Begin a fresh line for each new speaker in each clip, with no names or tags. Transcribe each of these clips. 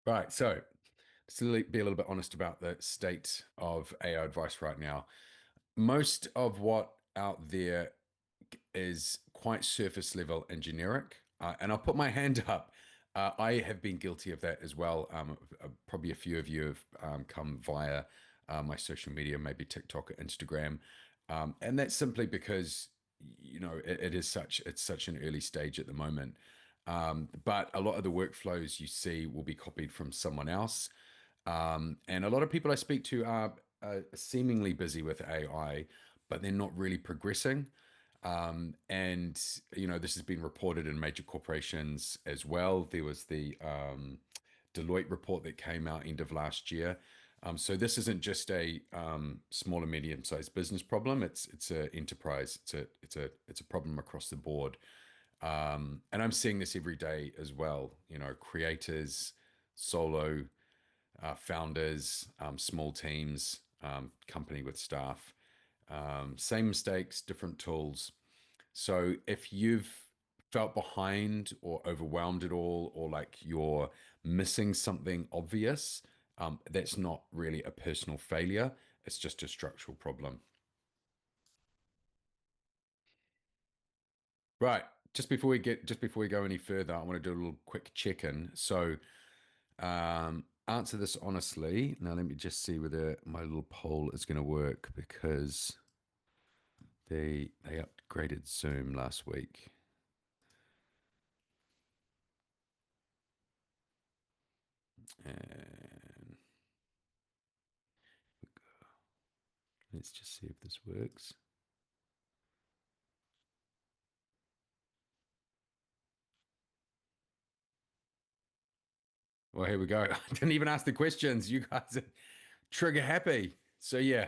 Right. So, to be a little bit honest about the state of AI advice right now, most of what out there is quite surface level and generic. And I'll put my hand up. I have been guilty of that as well. Probably a few of you have come via my social media, maybe TikTok or Instagram. And that's simply because, it's such an early stage at the moment. But a lot of the workflows you see will be copied from someone else. And a lot of people I speak to are seemingly busy with AI, but they're not really progressing. And this has been reported in major corporations as well. There was the Deloitte report that came out end of last year. So this isn't just a small and medium-sized business problem. It's a enterprise. It's a problem across the board. And I'm seeing this every day as well. Creators, solo founders, small teams, company with staff, same mistakes, different tools. So if you've felt behind or overwhelmed at all, or like you're missing something obvious, that's not really a personal failure. It's just a structural problem. Right. Just before we go any further, I want to do a little quick check-in. So, answer this honestly. Now, let me just see whether my little poll is going to work because they upgraded Zoom last week. And let's just see if this works. Well, here we go. I didn't even ask the questions. You guys are trigger happy. So yeah,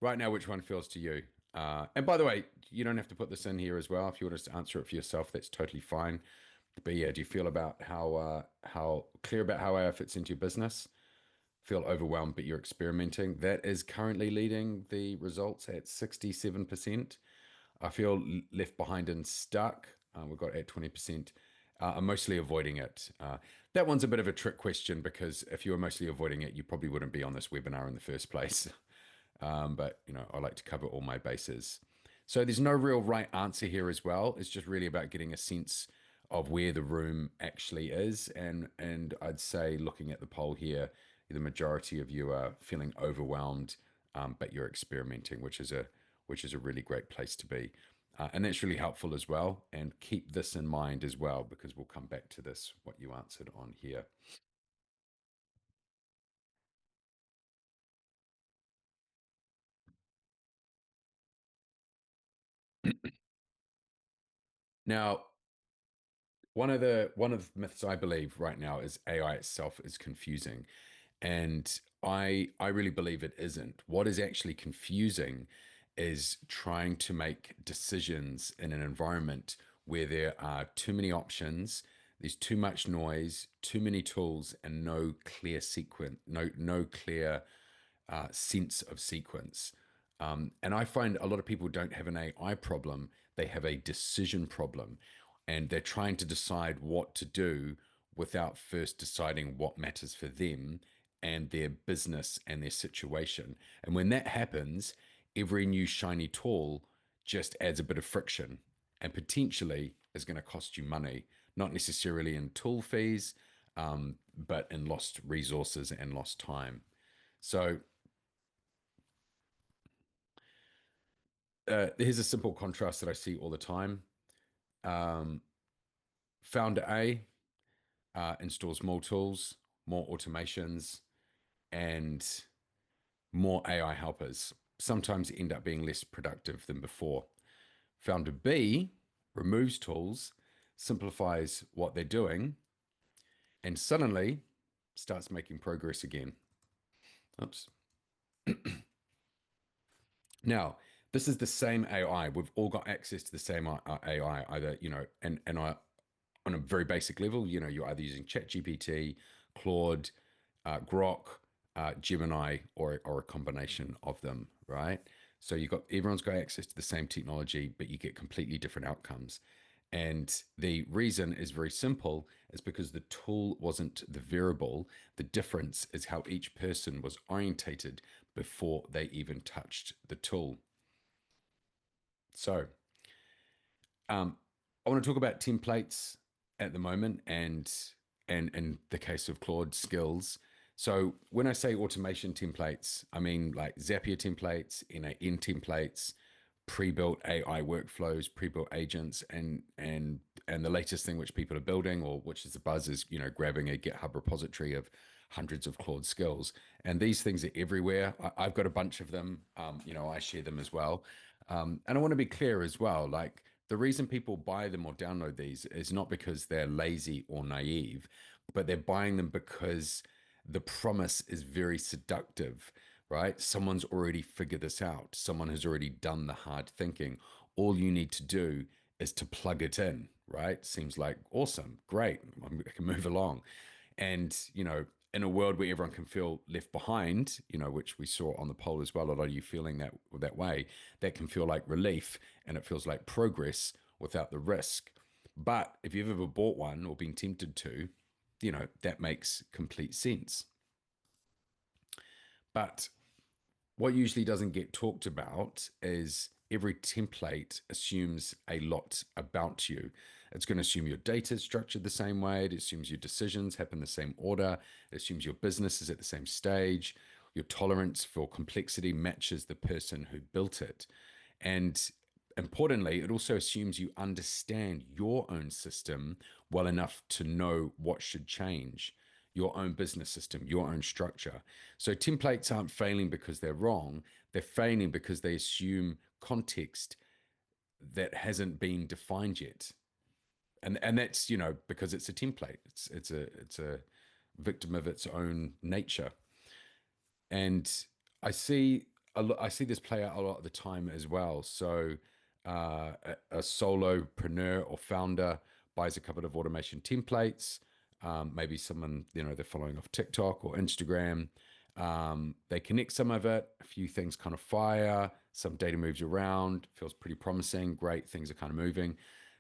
right now, which one feels to you? And by the way, you don't have to put this in here as well. If you want us to answer it for yourself, that's totally fine. But yeah, do you feel about how clear about how AI fits into your business? Feel overwhelmed, but you're experimenting. That is currently leading the results at 67%. I feel left behind and stuck. We've got at 20%. I'm mostly avoiding it. That one's a bit of a trick question because if you were mostly avoiding it, you probably wouldn't be on this webinar in the first place. But I like to cover all my bases. So there's no real right answer here as well. It's just really about getting a sense of where the room actually is. And I'd say looking at the poll here, the majority of you are feeling overwhelmed, but you're experimenting, which is a really great place to be. And that's really helpful as well. And keep this in mind as well, because we'll come back to this, what you answered on here. Now, one of the myths I believe right now is AI itself is confusing. And I really believe it isn't. What is actually confusing is trying to make decisions in an environment where there are too many options, there's too much noise, too many tools, and no clear sequence, no clear sense of sequence. And I find a lot of people don't have an AI problem, they have a decision problem. And they're trying to decide what to do without first deciding what matters for them and their business and their situation. And when that happens, every new shiny tool just adds a bit of friction and potentially is going to cost you money, not necessarily in tool fees, but in lost resources and lost time. So here's a simple contrast that I see all the time. Um, Founder A installs more tools, more automations, and more AI helpers. Sometimes end up being less productive than before. Founder B removes tools, simplifies what they're doing, and suddenly starts making progress again. Oops. Now, this is the same AI. We've all got access to the same AI, either, and I, on a very basic level, you're either using ChatGPT, Claude, Grok, Gemini, or a combination of them, right? So everyone's got access to the same technology, but you get completely different outcomes. And the reason is very simple, is because the tool wasn't the variable. The difference is how each person was orientated before they even touched the tool. So I want to talk about templates at the moment, and in the case of Claude skills. So when I say automation templates, I mean like Zapier templates, NAN templates, pre-built AI workflows, pre-built agents, and the latest thing which people are building, or which is the buzz, is grabbing a GitHub repository of hundreds of Claude skills. And these things are everywhere. I've got a bunch of them. I share them as well. And I want to be clear as well, like the reason people buy them or download these is not because they're lazy or naive, but they're buying them because the promise is very seductive, right? Someone's already figured this out. Someone has already done the hard thinking. All you need to do is to plug it in, right? Seems like awesome, great. I can move along. And, in a world where everyone can feel left behind, which we saw on the poll as well, a lot of you feeling that way, that can feel like relief, and it feels like progress without the risk. But if you've ever bought one or been tempted to, that makes complete sense. But what usually doesn't get talked about is every template assumes a lot about you. It's going to assume your data is structured the same way. It assumes your decisions happen the same order. It assumes your business is at the same stage. Your tolerance for complexity matches the person who built it. And importantly, it also assumes you understand your own system well enough to know what should change, your own business system, your own structure. So templates aren't failing because they're wrong. They're failing because they assume context that hasn't been defined yet. And that's, because it's a template. It's a victim of its own nature. And I see I see this play out a lot of the time as well. So a solopreneur or founder buys a couple of automation templates. Maybe someone, they're following off TikTok or Instagram. They connect some of it, a few things kind of fire, some data moves around, feels pretty promising, great, things are kind of moving.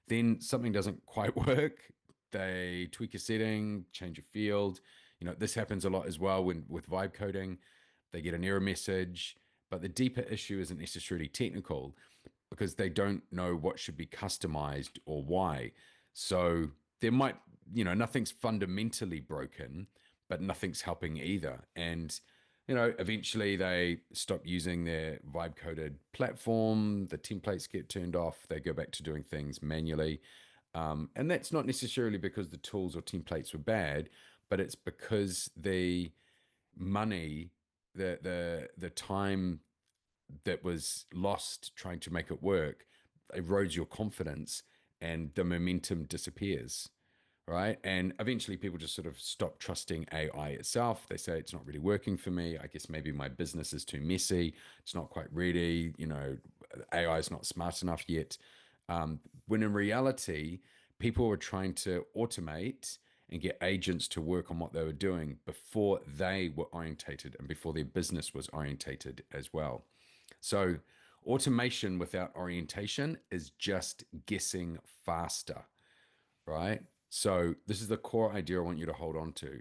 Then something doesn't quite work. They tweak a setting, change a field. This happens a lot as well when with vibe coding. They get an error message, but the deeper issue isn't necessarily technical, because they don't know what should be customized or why. So there might, nothing's fundamentally broken, but nothing's helping either. And, eventually they stop using their vibe coded platform, the templates get turned off, they go back to doing things manually. And that's not necessarily because the tools or templates were bad, but it's because the money, the time that was lost trying to make it work erodes your confidence, and the momentum disappears, right? And eventually people just sort of stop trusting AI itself. They say it's not really working for me. I guess maybe my business is too messy. It's not quite ready. AI is not smart enough yet. When in reality, people were trying to automate and get agents to work on what they were doing before they were orientated and before their business was orientated as well. So, automation without orientation is just guessing faster, right? So, this is the core idea I want you to hold on to.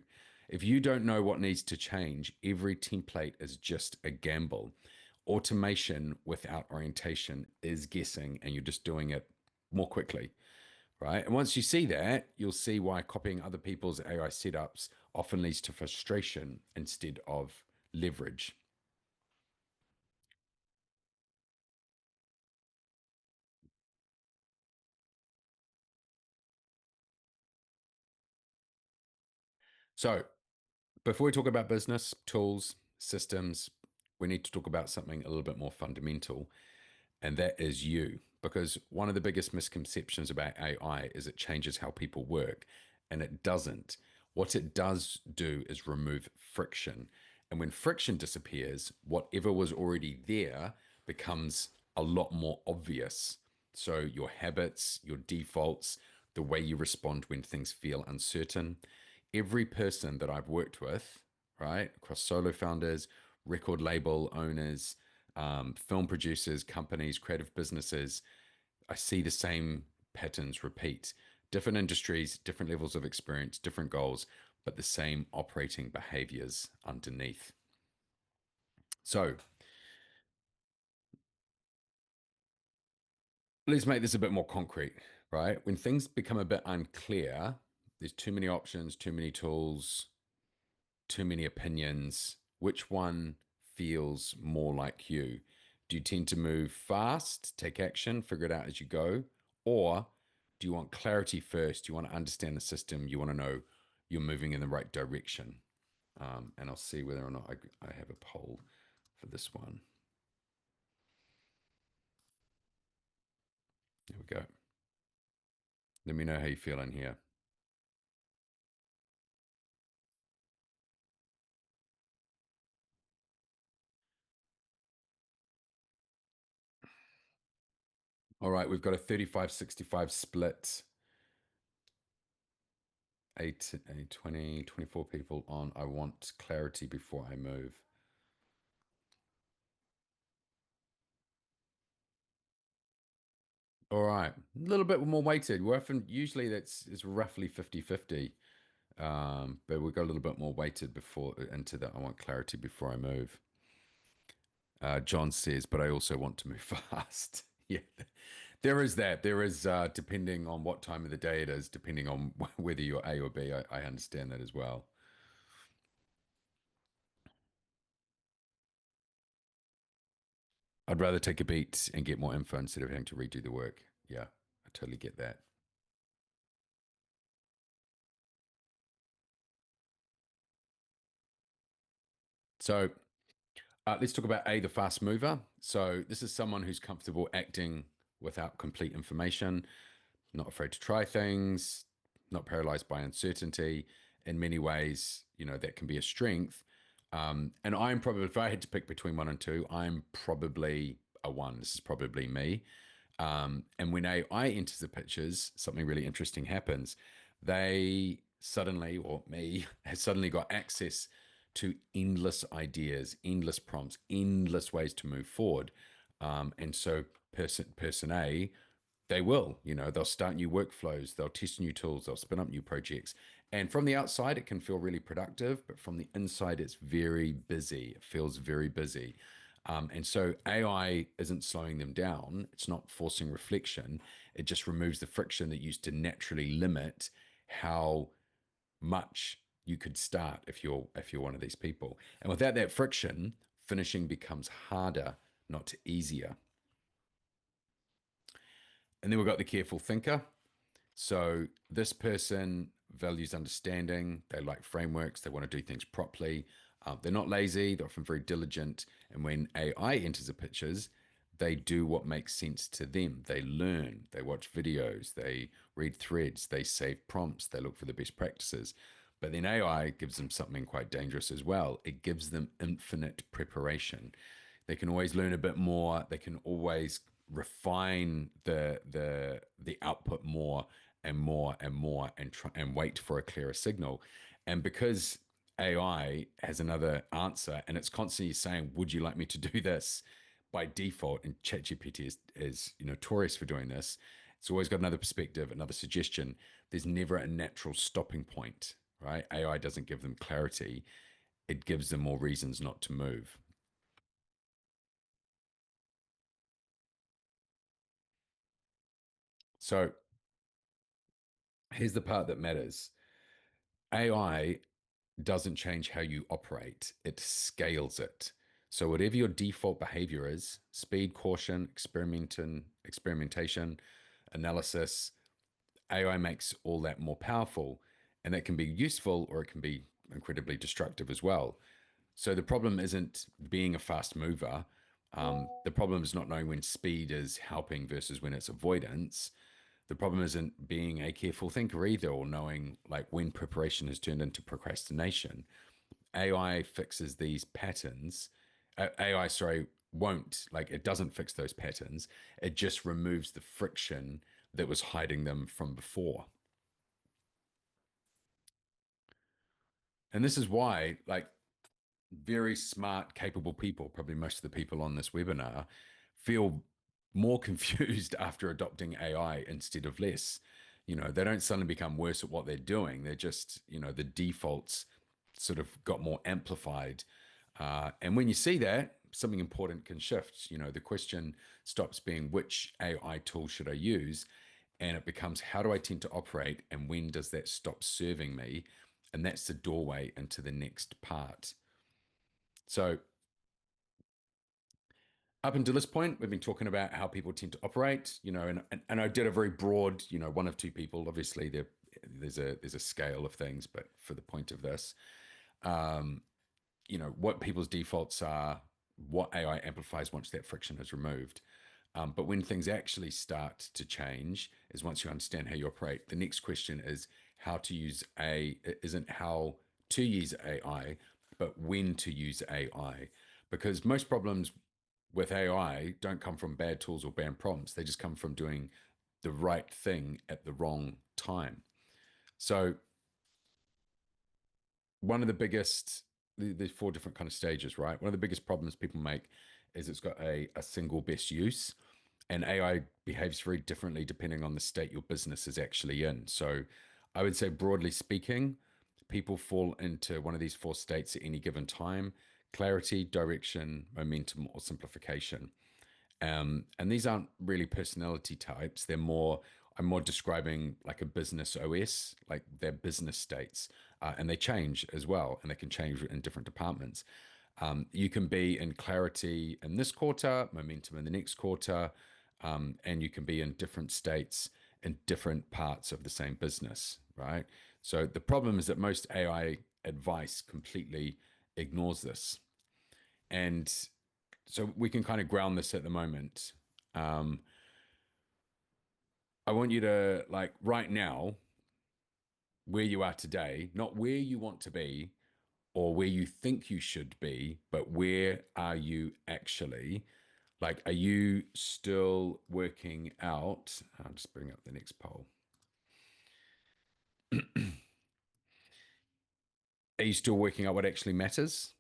If you don't know what needs to change, every template is just a gamble. Automation without orientation is guessing, and you're just doing it more quickly, right? And once you see that, you'll see why copying other people's AI setups often leads to frustration instead of leverage. So, before we talk about business, tools, systems, we need to talk about something a little bit more fundamental, and that is you. Because one of the biggest misconceptions about AI is it changes how people work, and it doesn't. What it does do is remove friction. And when friction disappears, whatever was already there becomes a lot more obvious. So your habits, your defaults, the way you respond when things feel uncertain. Every person that I've worked with, right, across solo founders, record label owners, film producers, companies, creative businesses, I see the same patterns repeat. Different industries, different levels of experience, different goals, but the same operating behaviors underneath. So let's make this a bit more concrete, right? When things become a bit unclear, there's too many options, too many tools, too many opinions. Which one feels more like you? Do you tend to move fast, take action, figure it out as you go? Or do you want clarity first? You want to understand the system. You want to know you're moving in the right direction. And I'll see whether or not I have a poll for this one. There we go. Let me know how you feel in here. All right, we've got a 35-65 split. A 20, 24 people on I want clarity before I move. All right, a little bit more weighted. We're often usually that's is roughly 50-50. But we got a little bit more weighted before into that. I want clarity before I move. John says, but I also want to move fast. Yeah, there is that. There is, depending on what time of the day it is, depending on whether you're A or B. I understand that as well. I'd rather take a beat and get more info instead of having to redo the work. Yeah, I totally get that. So let's talk about A, the fast mover. So this is someone who's comfortable acting without complete information, not afraid to try things, not paralyzed by uncertainty. In many ways, that can be a strength. And I'm probably, if I had to pick between one and two, I'm probably a one. This is probably me. And when AI enters the pictures, something really interesting happens. They suddenly, or me, has suddenly got access to endless ideas, endless prompts, endless ways to move forward. And so person A, they will, they'll start new workflows, they'll test new tools, they'll spin up new projects. And from the outside, it can feel really productive, but from the inside, it's very busy. It feels very busy. And so AI isn't slowing them down. It's not forcing reflection. It just removes the friction that used to naturally limit how much you could start if you're one of these people. And without that friction, finishing becomes harder, not easier. And then we've got the careful thinker. So this person values understanding. They like frameworks. They want to do things properly. They're not lazy. They're often very diligent. And when AI enters the pictures, they do what makes sense to them. They learn. They watch videos. They read threads. They save prompts. They look for the best practices. But then AI gives them something quite dangerous as well. It gives them infinite preparation. They can always learn a bit more. They can always refine the output more and more and more and try and wait for a clearer signal. And because AI has another answer and it's constantly saying, "Would you like me to do this?" by default, and ChatGPT is notorious for doing this. It's always got another perspective, another suggestion. There's never a natural stopping point, right? AI doesn't give them clarity; it gives them more reasons not to move. So here's the part that matters. AI doesn't change how you operate, it scales it. So whatever your default behavior is, speed, caution, experimentation, analysis, AI makes all that more powerful. And that can be useful or it can be incredibly destructive as well. So the problem isn't being a fast mover. The problem is not knowing when speed is helping versus when it's avoidance. The problem isn't being a careful thinker either, or knowing like when preparation has turned into procrastination. AI fixes these patterns. AI, sorry, won't, like, it doesn't fix those patterns. It just removes the friction that was hiding them from before. And this is why, like, very smart, capable people, probably most of the people on this webinar, feel more confused after adopting AI instead of less. They don't suddenly become worse at what they're doing. They're just, the defaults sort of got more amplified. And when you see that, something important can shift. The question stops being which AI tool should I use? And it becomes how do I tend to operate and when does that stop serving me? And that's the doorway into the next part. So up until this point, we've been talking about how people tend to operate, and I did a very broad, one of two people. Obviously, there's a scale of things, but for the point of this, um, what people's defaults are, what AI amplifies once that friction is removed. But when things actually start to change, is once you understand how you operate. The next question is how to use isn't how to use AI, but when to use AI. Because most problems with AI don't come from bad tools or bad prompts. They just come from doing the right thing at the wrong time. So one of the biggest, there's four different kind of stages, right? One of the biggest problems people make is it's got a single best use, and AI behaves very differently depending on the state your business is actually in. So I would say, broadly speaking, people fall into one of these four states at any given time: clarity, direction, momentum, or simplification. And these aren't really personality types. I'm more describing like a business OS, like their business states, and they change as well, and they can change in different departments. You can be in clarity in this quarter, momentum in the next quarter, and you can be in different states in different parts of the same business, right? So the problem is that most AI advice completely ignores this. And so we can kind of ground this at the moment. Um, I want you to, like, right now, where you are today, not where you want to be or where you think you should be, but where are you actually? Like, are you still working out? I'll just bring up the next poll. Are you still working out what actually matters?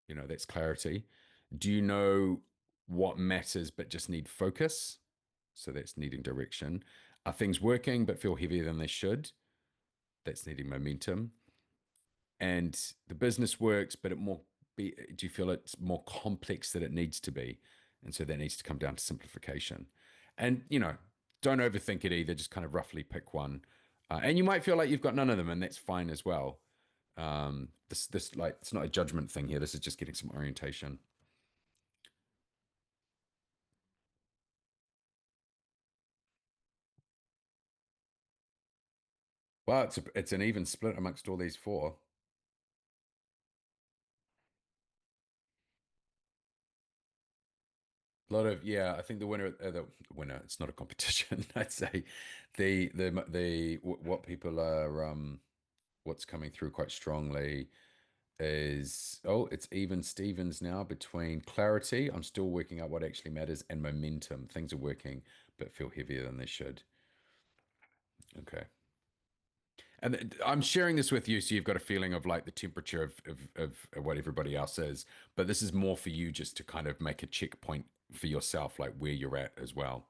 That's clarity. Do you know what matters but just need focus? So that's needing direction. Are things working but feel heavier than they should? That's needing momentum. And the business works, but do you feel it's more complex than it needs to be? And so that needs to come down to simplification. And, don't overthink it either. Just kind of roughly pick one. And you might feel like you've got none of them, and that's fine as well. This like, it's not a judgment thing here. This is just getting some orientation. Well, it's an even split amongst all these four. A lot of, yeah. I think the winner. It's not a competition. I'd say what people are what's coming through quite strongly is, it's even Stevens now between clarity. I'm still working out what actually matters, and momentum. Things are working but feel heavier than they should. Okay. And I'm sharing this with you so you've got a feeling of like the temperature of what everybody else is. But this is more for you just to kind of make a checkpoint for yourself, like where you're at as well.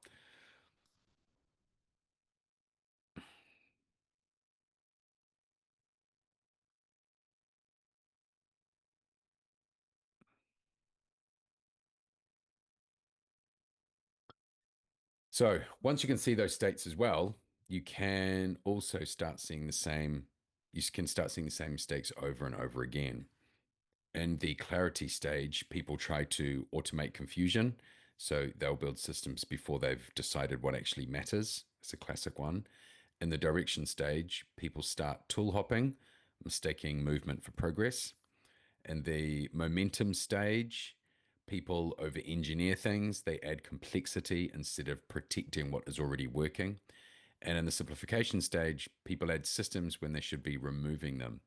So once you can see those states as well, you can also start seeing the same, you can start seeing the same mistakes over and over again. In the clarity stage, people try to automate confusion. So they'll build systems before they've decided what actually matters. It's a classic one. In the direction stage, people start tool hopping, mistaking movement for progress. In the momentum stage, people over engineer things, they add complexity instead of protecting what is already working. And in the simplification stage, people add systems when they should be removing them.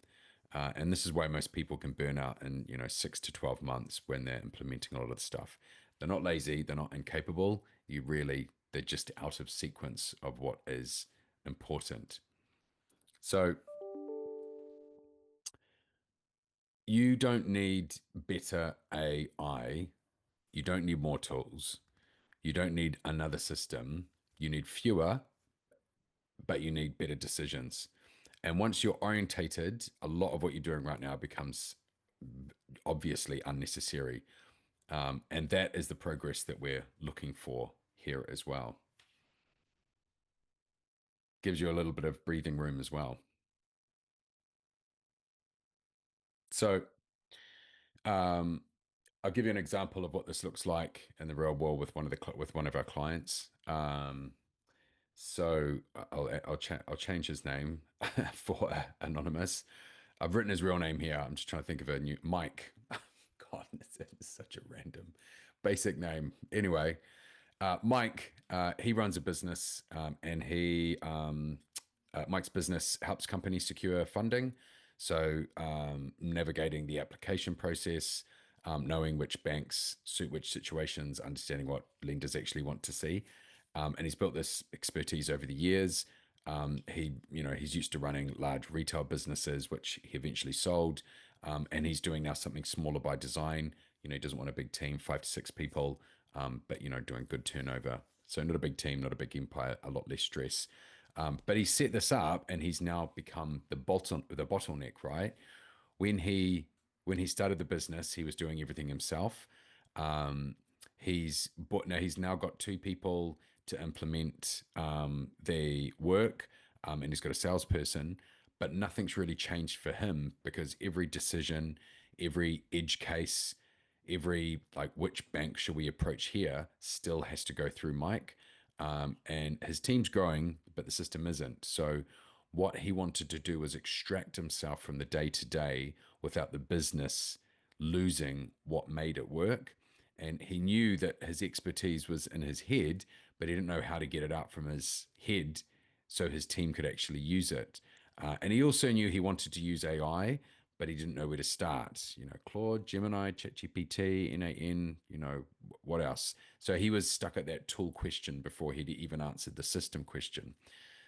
And this is why most people can burn out in 6 to 12 months when they're implementing a lot of the stuff. They're not lazy, they're not incapable. They're just out of sequence of what is important. So you don't need better AI. You don't need more tools. You don't need another system. You need fewer, but you need better decisions. And once you're orientated, a lot of what you're doing right now becomes obviously unnecessary. And that is the progress that we're looking for here as well. Gives you a little bit of breathing room as well. So, um, I'll give you an example of what this looks like in the real world with with one of our clients. So I'll change his name for anonymous. I've written his real name here. I'm just trying to think of a new Mike. God, it's such a random basic name. Anyway, Mike, he runs a business, and Mike's business helps companies secure funding. So navigating the application process, knowing which banks suit which situations, understanding what lenders actually want to see, and he's built this expertise over the years. He's used to running large retail businesses, which he eventually sold, and he's doing now something smaller by design. He doesn't want a big team, 5 to 6 people, but doing good turnover. So not a big team, not a big empire, a lot less stress. But he set this up, and he's now become the bottleneck, right? When he when he started the business, he was doing everything himself. Um, he's now got 2 people to implement the work, and he's got a salesperson, but nothing's really changed for him because every decision, every edge case, every like which bank should we approach here still has to go through Mike. And his team's growing, but the system isn't. So what he wanted to do was extract himself from the day to day without the business losing what made it work. And he knew that his expertise was in his head, but he didn't know how to get it out from his head so his team could actually use it. And he also knew he wanted to use AI, but he didn't know where to start. Claude, Gemini, ChatGPT, NAN, what else? So he was stuck at that tool question before he'd even answered the system question.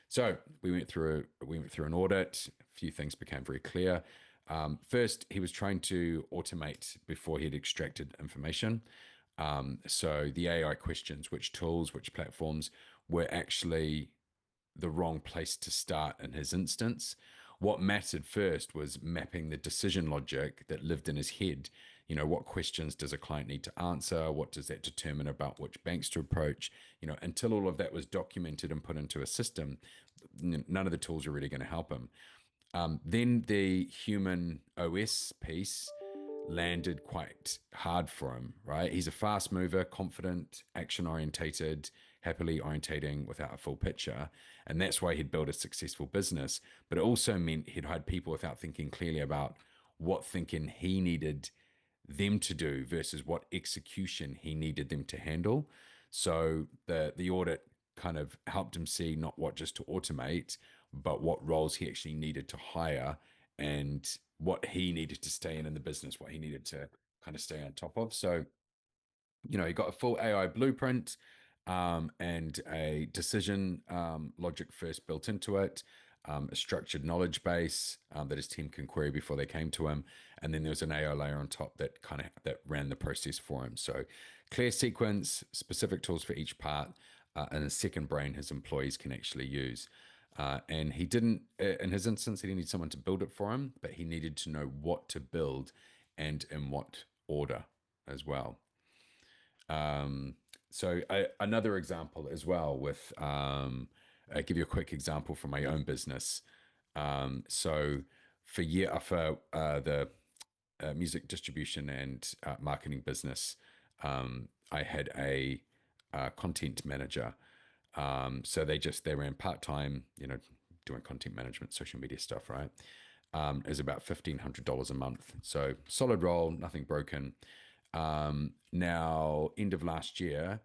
So we went through an audit. A few things became very clear. First, he was trying to automate before he'd extracted information. So the AI questions, which tools, which platforms, were actually the wrong place to start in his instance. What mattered first was mapping the decision logic that lived in his head. What questions does a client need to answer? What does that determine about which banks to approach? Until all of that was documented and put into a system, none of the tools are really going to help him. Then the human OS piece landed quite hard for him, right? He's a fast mover, confident, action orientated, happily orientating without a full picture. And that's why he'd built a successful business. But it also meant he'd hired people without thinking clearly about what thinking he needed them to do versus what execution he needed them to handle. So the audit kind of helped him see not what just to automate, but what roles he actually needed to hire and what he needed to stay in the business, what he needed to kind of stay on top of. So, he got a full AI blueprint, and a decision logic first built into it, a structured knowledge base that his team can query before they came to him, and then there was an AI layer on top that ran the process for him. So, clear sequence, specific tools for each part, and a second brain his employees can actually use. And he didn't, in his instance, he didn't need someone to build it for him, but he needed to know what to build and in what order as well. So another example as well with, I'll give you a quick example from my own business. So for the music distribution and marketing business, I had a content manager. So they ran part time, doing content management, social media stuff, right? Is about $1,500 a month. So solid role, nothing broken. Now, end of last year,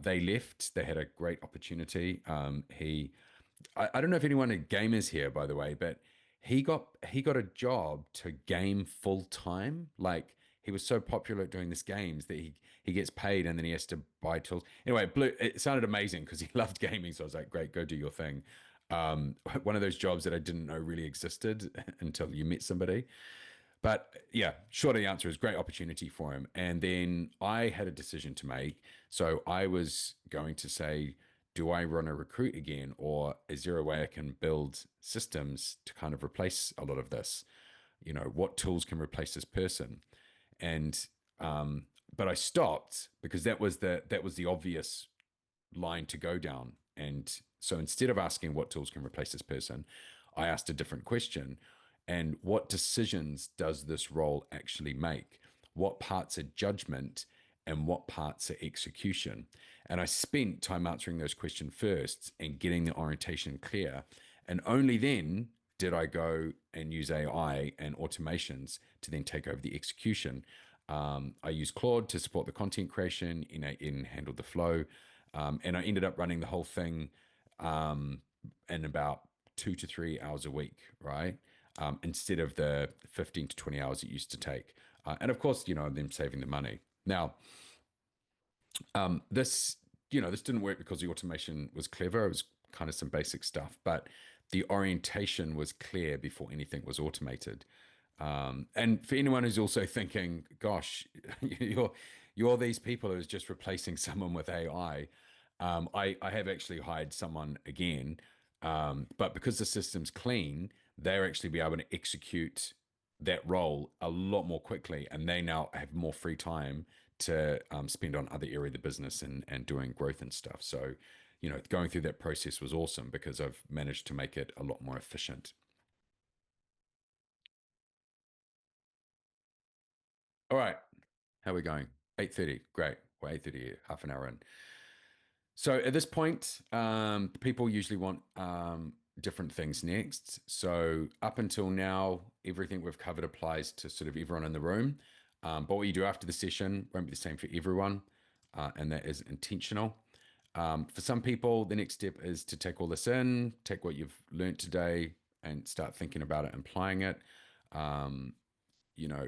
they left. They had a great opportunity. I don't know if anyone in gamers here, by the way, but he got a job to game full time. Like he was so popular at doing this games that he gets paid and then he has to buy tools. Anyway, it sounded amazing because he loved gaming. So I was like, great, go do your thing. One of those jobs that I didn't know really existed until you met somebody. But yeah, short of the answer is great opportunity for him. And then I had a decision to make. So I was going to say, do I run a recruit again, or is there a way I can build systems to kind of replace a lot of this? You know, what tools can replace this person? And um, but I stopped because that was the obvious line to go down. And so instead of asking what tools can replace this person, I asked a different question. And what decisions does this role actually make? What parts are judgment and what parts are execution? And I spent time answering those questions first and getting the orientation clear. And only then did I go and use AI and automations to then take over the execution. I used Claude to support the content creation in handle the flow. And I ended up running the whole thing um, in about 2 to 3 hours a week, right? Instead of the 15 to 20 hours it used to take. And of course, them saving the money. Now, this, this didn't work because the automation was clever. It was kind of some basic stuff, but the orientation was clear before anything was automated. And for anyone who's also thinking, gosh, you're you're these people who's just replacing someone with AI. I have actually hired someone again, but because the system's clean, they're actually be able to execute that role a lot more quickly, and they now have more free time to spend on other area of the business and doing growth and stuff. So, going through that process was awesome because I've managed to make it a lot more efficient. All right, how are we going? 8:30. Great. We're 8:30, half an hour in. So at this point, people usually want different things next. So up until now, everything we've covered applies to sort of everyone in the room. But what you do after the session won't be the same for everyone, and that is intentional. For some people, the next step is to take all this in, take what you've learned today, and start thinking about it and applying it. Um, you know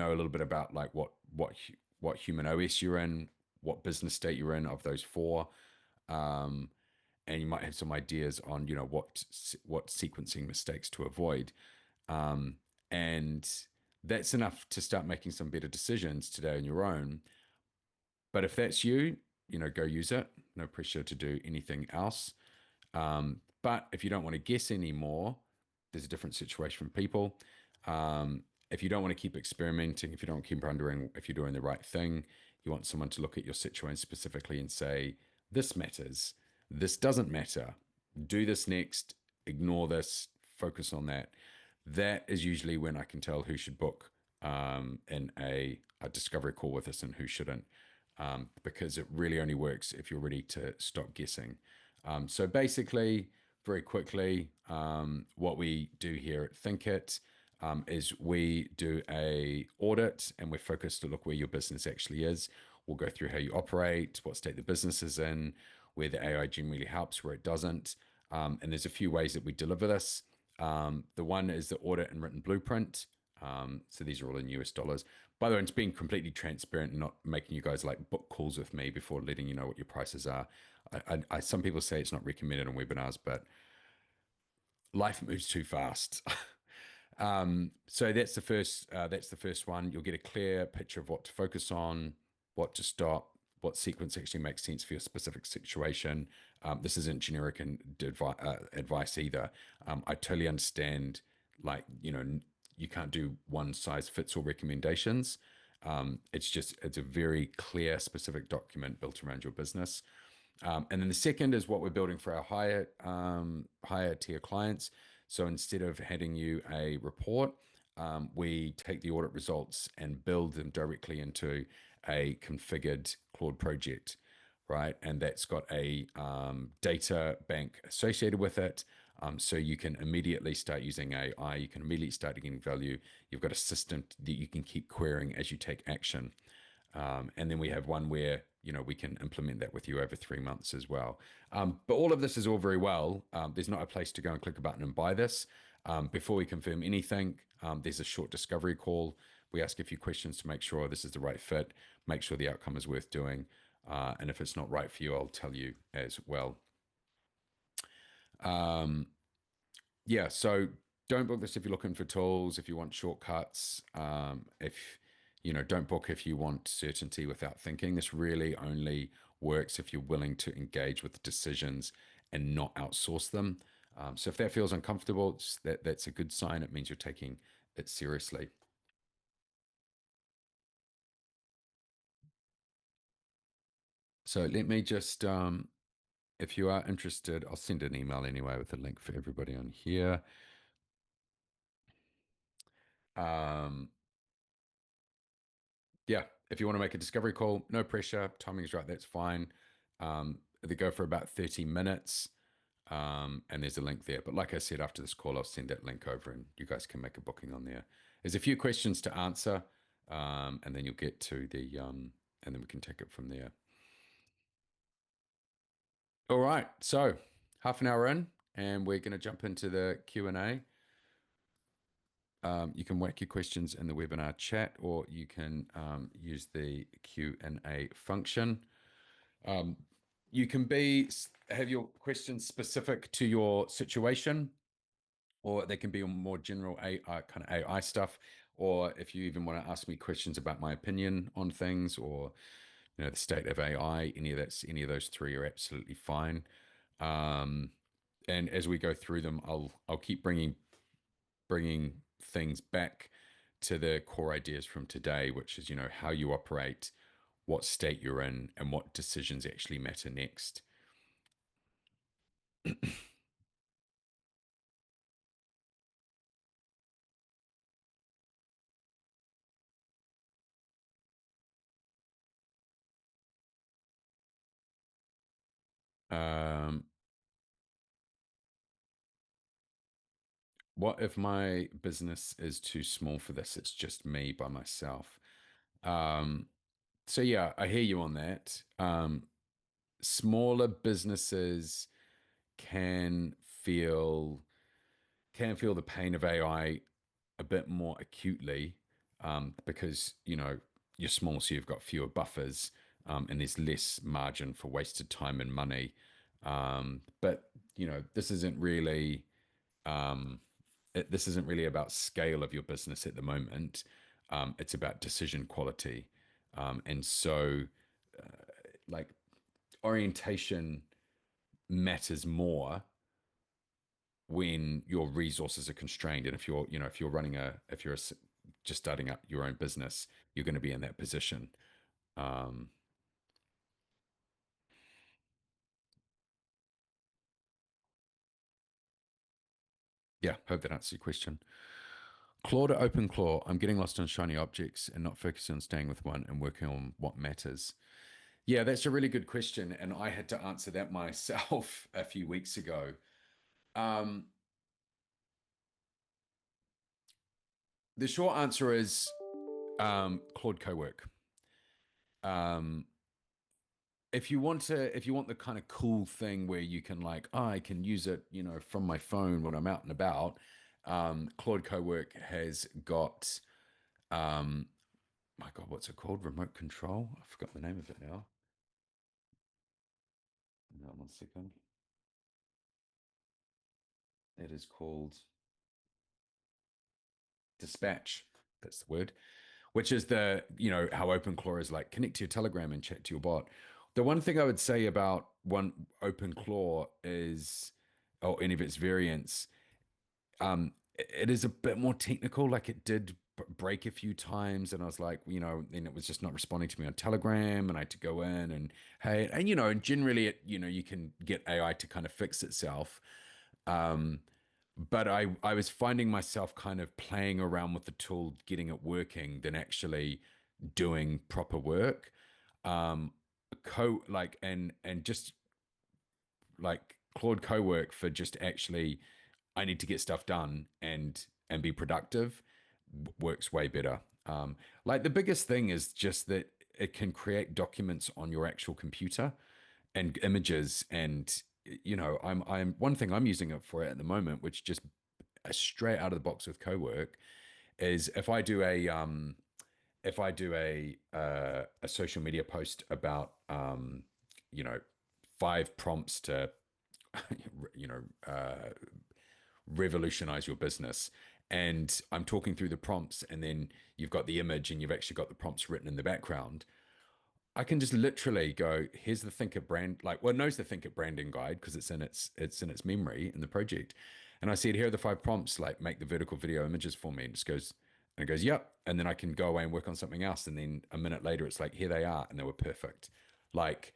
a little bit about like what human OS you're in, what business state you're in of those four, um, and you might have some ideas on what sequencing mistakes to avoid, um, and that's enough to start making some better decisions today on your own. But if that's you, go use it. No pressure to do anything else. But if you don't want to guess anymore, there's a different situation for people. If you don't want to keep experimenting, if you don't keep wondering if you're doing the right thing, you want someone to look at your situation specifically and say, this matters, this doesn't matter, do this next, ignore this, focus on that. That is usually when I can tell who should book in a discovery call with us and who shouldn't, because it really only works if you're ready to stop guessing. So basically, very quickly, what we do here at ThinkIt is we do a audit and we're focused to look where your business actually is. We'll go through how you operate, what state the business is in, where the AI generally helps, where it doesn't. And there's a few ways that we deliver this. The one is the audit and written blueprint. So these are all in US dollars. By the way, it's being completely transparent and not making you guys like book calls with me before letting you know what your prices are. Some people say it's not recommended on webinars, but life moves too fast. So that's the first. That's the first one. You'll get a clear picture of what to focus on, what to stop, what sequence actually makes sense for your specific situation. This isn't generic and advice either. I totally understand. Like you can't do one size fits all recommendations. It's a very clear, specific document built around your business. And then the second is what we're building for our higher tier clients. So instead of handing you a report, we take the audit results and build them directly into a configured Claude project, right? And that's got a data bank associated with it. So you can immediately start using AI. You can immediately start getting value. You've got a system that you can keep querying as you take action. And then we have one where we can implement that with you over 3 months as well. But all of this is all very well. There's not a place to go and click a button and buy this. Before we confirm anything, there's a short discovery call. We ask a few questions to make sure this is the right fit, make sure the outcome is worth doing. And if it's not right for you, I'll tell you as well. Um, yeah, so don't book this if you're looking for tools, if you want shortcuts, if don't book if you want certainty without thinking. This really only works if you're willing to engage with the decisions and not outsource them. So if that feels uncomfortable, that's a good sign. It means you're taking it seriously. So let me just, if you are interested, I'll send an email anyway with a link for everybody on here. Um, yeah, if you want to make a discovery call, no pressure, timing's right, that's fine. They go for about 30 minutes, and there's a link there. But like I said, after this call, I'll send that link over and you guys can make a booking on there. There's a few questions to answer, and then you'll get to and then we can take it from there. All right, so half an hour in, and we're going to jump into the Q&A. You can whack your questions in the webinar chat, or you can use the Q&A function. Um, you can have your questions specific to your situation, or they can be on more general AI, kind of AI stuff. Or if you even want to ask me questions about my opinion on things, or the state of AI, any of those three are absolutely fine. Um, and as we go through them, I'll keep bringing things back to the core ideas from today, which is how you operate, what state you're in, and what decisions actually matter next. Um, what if my business is too small for this? It's just me by myself. Um, so yeah, I hear you on that. Smaller businesses can feel the pain of AI a bit more acutely, because you're small, so you've got fewer buffers, and there's less margin for wasted time and money. But this isn't really um, this isn't really about scale of your business at the moment. It's about decision quality, and so like orientation matters more when your resources are constrained. And if you're running if you're just starting up your own business, you're going to be in that position. Um, yeah, hope that answers your question. Claw to open claw. I'm getting lost on shiny objects and not focusing on staying with one and working on what matters. Yeah, that's a really good question. And I had to answer that myself a few weeks ago. Um, the short answer is Claude Cowork. Um, if you want the kind of cool thing where you can like, oh, I can use it, from my phone when I'm out and about. Claude Cowork has got, my God, what's it called? Remote control. I forgot the name of it now. No, 1 second. It is called Dispatch. That's the word. Which is how OpenClaw is like connect to your Telegram and chat to your bot. The one thing I would say about one OpenClaw is, or any of its variants, it is a bit more technical. Like it did break a few times, and I was like, and it was just not responding to me on Telegram, and I had to go in and hey, and generally, you can get AI to kind of fix itself. Um, but I was finding myself kind of playing around with the tool, getting it working, than actually doing proper work. And just like Claude Cowork for just actually, I need to get stuff done and be productive, works way better. Like the biggest thing is just that it can create documents on your actual computer and images. And I'm one thing I'm using it for at the moment, which just straight out of the box with Cowork, is if I do a social media post about you know 5 prompts to you know uh, revolutionize your business. And I'm talking through the prompts, and then you've got the image, and you've actually got the prompts written in the background. I can just literally go, here's the Think It brand, like, well, it knows the Think It branding guide because it's in its memory in the project. And I said, here are the 5 prompts, like make the vertical video images for me. And it goes, yep. And then I can go away and work on something else. And then a minute later, it's like, here they are, and they were perfect. Like,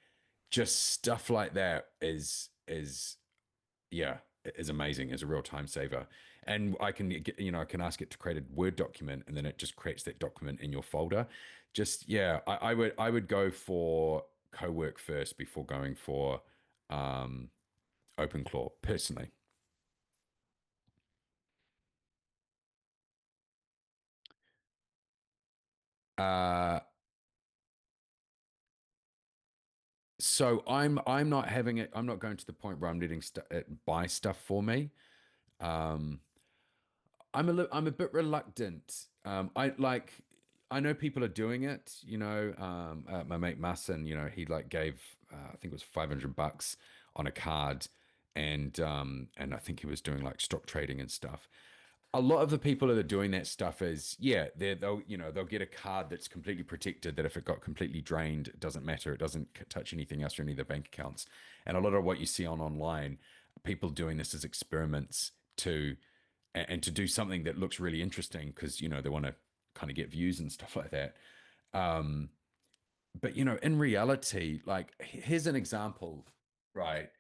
just stuff like that is yeah, is amazing. Is a real time saver. And I can get, I can ask it to create a Word document, and then it just creates that document in your folder. Just yeah, I would go for Cowork first before going for um, OpenClaw personally. Uh, so I'm not having it. I'm not going to the point where I'm letting it buy stuff for me. Um, I'm a bit reluctant. I know people are doing it. My mate Masson, he like gave I think it was $500 on a card, and I think he was doing like stock trading and stuff. A lot of the people that are doing that stuff is, yeah, they'll get a card that's completely protected, that if it got completely drained, it doesn't matter, it doesn't touch anything else or any of their bank accounts. And a lot of what you see on online, people doing this as experiments to and to do something that looks really interesting because they want to kind of get views and stuff like that. Um, but in reality, like here's an example, right,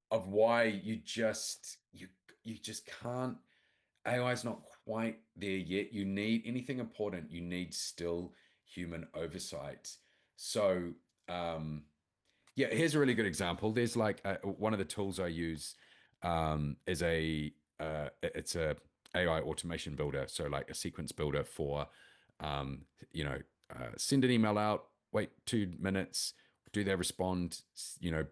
of why you just can't. AI is not quite there yet. You need anything important, you need still human oversight. So um, yeah, here's a really good example. There's like one of the tools I use is it's a AI automation builder. So like a sequence builder for um, send an email out, wait 2 minutes, do they respond?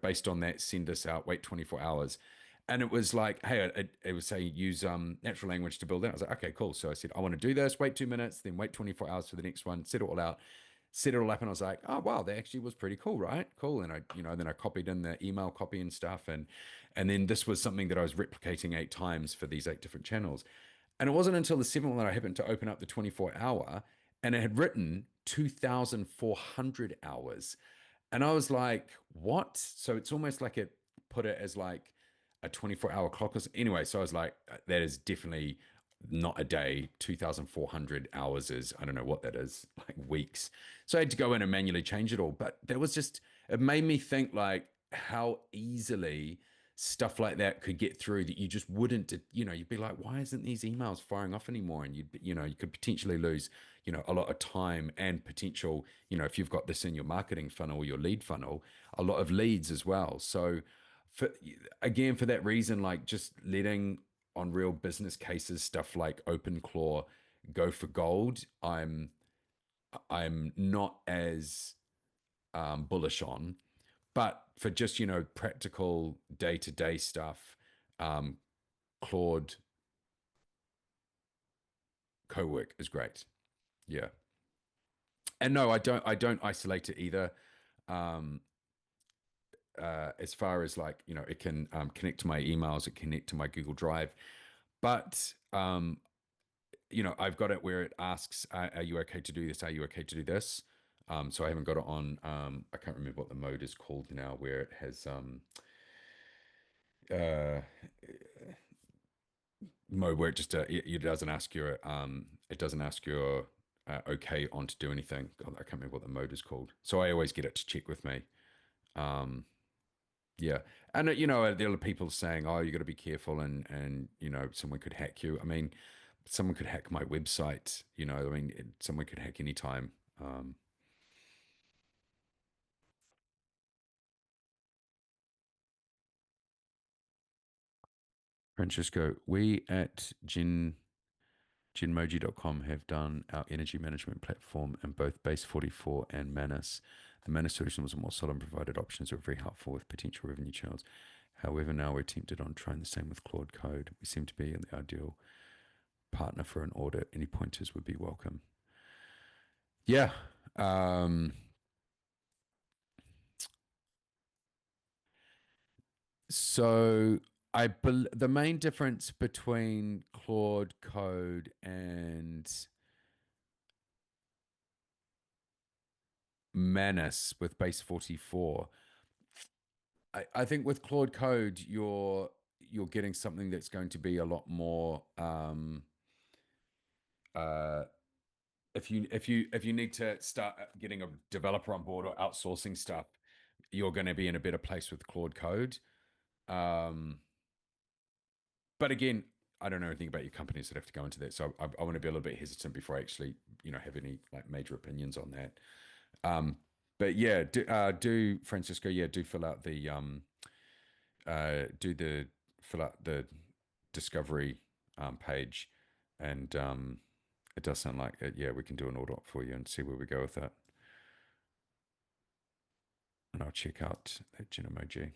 Based on that, send this out, wait 24 hours. And it was like, hey, it would say use natural language to build that. I was like, okay, cool. So I said, I want to do this, wait 2 minutes, then wait 24 hours for the next one, set it all out, set it all up, and I was like, oh wow, that actually was pretty cool, right? Cool. And then I copied in the email copy and stuff, and then this was something that I was replicating 8 times for these 8 different channels. And it wasn't until the seventh one that I happened to open up the 24 hour, and it had written 2,400 hours. And I was like, what? So it's almost like it put it as like a 24-hour clock. Anyway, so I was like, that is definitely not a day. 2,400 hours is, I don't know what that is, like weeks. So I had to go in and manually change it all. But there was just, it made me think like how easily stuff like that could get through that you just wouldn't, you'd be like, why isn't these emails firing off anymore? And you could potentially lose, a lot of time and potential, if you've got this in your marketing funnel or your lead funnel, a lot of leads as well. So for again, for that reason, like just letting on real business cases stuff like OpenClaw go for gold, I'm not as bullish on. But for just practical day to day stuff, um, Claude Cowork is great. Yeah, and no, I don't isolate it either. Um, as far as like it can connect to my emails, it connect to my Google Drive, but I've got it where it asks, are you okay to do this? Are you okay to do this? So I haven't got it on. I can't remember what the mode is called now, where it has uh, mode where it just it doesn't ask you it doesn't ask you okay on to do anything. God, I can't remember what the mode is called. So I always get it to check with me. Um, yeah, and there are people saying, "Oh, you got to be careful," and someone could hack you. I mean, someone could hack my website. I mean, someone could hack anytime. Um, Francisco, we at Genmoji.com have done our energy management platform in both Base 44 and Manus. The Manus solution was a more solid and provided options that were very helpful with potential revenue channels. However, now we're tempted on trying the same with Claude Code. We seem to be in the ideal partner for an audit. Any pointers would be welcome. Yeah. Um, so the main difference between Claude Code and Manus with Base 44, I think with Claude Code, you're getting something that's going to be a lot more uh, if you need to start getting a developer on board or outsourcing stuff, you're going to be in a better place with Claude Code. Um, but again, I don't know anything about your companies that have to go into that, so I want to be a little bit hesitant before I actually, have any like major opinions on that. But yeah, do Francisco, yeah, do do the fill out the discovery page, and it does sound like it. Yeah, we can do an audit for you and see where we go with that. And I'll check out that Genomoji.